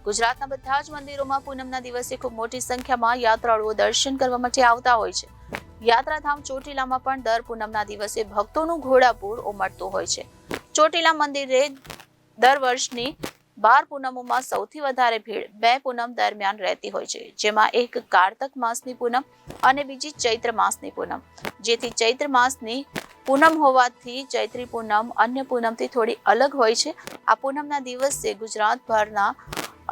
ગુજરાતના બધા જ મંદિરોમાં પૂનમના દિવસે ખૂબ મોટી સંખ્યામાં યાત્રાળુઓ દર્શન કરવા માટે આવતા હોય છે. યાત્રાધામ ચોટીલામાં પણ દર પૂનમના દિવસે ભક્તોનું ઘોડાપૂર ઉમટતું હોય છે. ચોટીલા મંદિરે દર વર્ષની 12 પૂનમોમાં સૌથી વધારે ભીડ 2 પૂનમ દરમિયાન રહેતી હોય છે, જેમાં એક કારતક માસની પૂનમ અને બીજી ચૈત્ર માસની પૂનમ. જેથી ચૈત્ર માસની પૂનમ હોવાથી ચૈત્રી પૂનમ અન્ય પૂનમથી થોડી અલગ હોય છે. આ પૂનમના દિવસે ગુજરાતભરના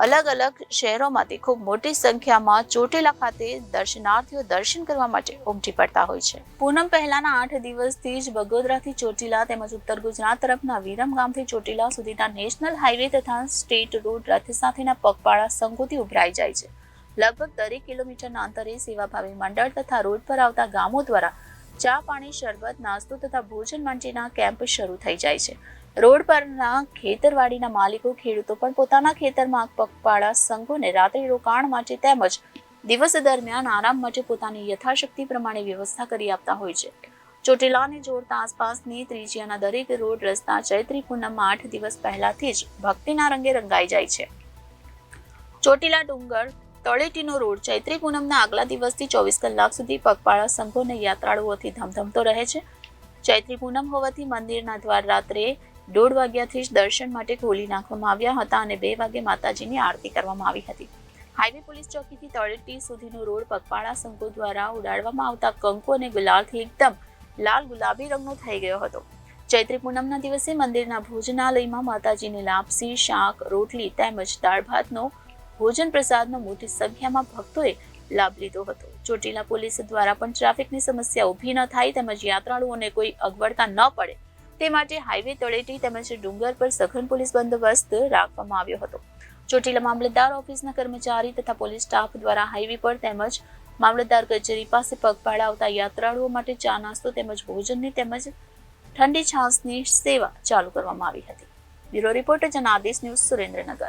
અલગ અલગ શહેરોમાંથી ખૂબ મોટી સંખ્યામાં ચોટીલા ખાતે દર્શનાર્થીઓ દર્શન કરવા માટે ઉમટી પડતા હોય છે. પૂનમ પહેલાના 8 દિવસથી જ બગોદરાથી ચોટીલા તેમજ ઉત્તર ગુજરાત તરફના વિરમ ગામથી ચોટીલા સુધીના નેશનલ હાઈવે તથા સ્ટેટ રોડ રથ સાથેના પગપાળા સંઘોથી ઉભરાઈ જાય છે. લગભગ દરેક કિલોમીટરના અંતરે સેવાભાવી મંડળ તથા રોડ પર આવતા ગામો દ્વારા ચા પાણી શરબત નાસ્તો તથા ભોજન માટેના કેમ્પ શરૂ થઈ જાય છે. રોડ પરના ખેતરવાડીના માલિકો ખેડૂતો પણ પોતાના ખેતરમાં પગપાળા સંઘોને રાત્રિ રોકાણ માટે તેમજ દિવસ દરમિયાન આરામ માટે પોતાની યથાશક્તિ પ્રમાણે વ્યવસ્થા કરી આપતા હોય છે. ચોટીલાને જોડતા આસપાસની ત્રિજ્યાના દરેક રોડ રસ્તા ચૈત્રી પૂનમમાં 8 દિવસ પહેલાથી જ ભક્તિના રંગે રંગાઈ જાય છે. ચોટીલા ડુંગર તળેટીનો રોડ ચૈત્રી પૂનમના આગલા દિવસથી 24 કલાક સુધી પગપાળા સંઘોને યાત્રાળુઓથી ધમધમતો રહે છે. ચૈત્રી પૂનમ હોવાથી મંદિરના દ્વાર રાત્રે 1:30 વાગ્યાથી જ દર્શન માટે ખોલી નાખવામાં આવ્યા હતા અને 2 વાગે માતાજીની આરતી કરવામાં આવી હતી. હાઈવે પોલીસ ચોકીથી તળેટી સુધીનો રોડ પગપાળા સંઘો દ્વારા ઉડાડવામાં આવતા કંકુ અને ગુલાલથી એકદમ લાલ ગુલાબી રંગનો થઈ ગયો હતો. ચૈત્રી પૂનમના દિવસે મંદિરના ભોજનાલયમાં માતાજીને લાપસી, શાક, રોટલી તેમજ દાળ ભાતનો ભોજન પ્રસાદનો મોટી સંખ્યામાં ભક્તોએ લાભ લીધો હતો. ચોટીલા પોલીસ દ્વારા પણ ટ્રાફિકની સમસ્યા ઊભી ન થાય તેમજ યાત્રાળુઓને કોઈ અગવડતા ન પડે તે માટે હાઈવે તળેટી તેમજ ડુંગર પર સઘન પોલીસ બંદોબસ્ત રાખવામાં આવ્યો હતો. ચોટીલા મામલતદાર ઓફિસના કર્મચારી તથા પોલીસ સ્ટાફ દ્વારા હાઈવે પર તેમજ મામલતદાર કચેરી પાસે પગપાળા આવતા યાત્રાળુઓ માટે ચા નાસ્તો તેમજ ભોજનની તેમજ ઠંડી છાશની સેવા ચાલુ કરવામાં આવી હતી. Bureau reporter Janadesh news, Surendranagar.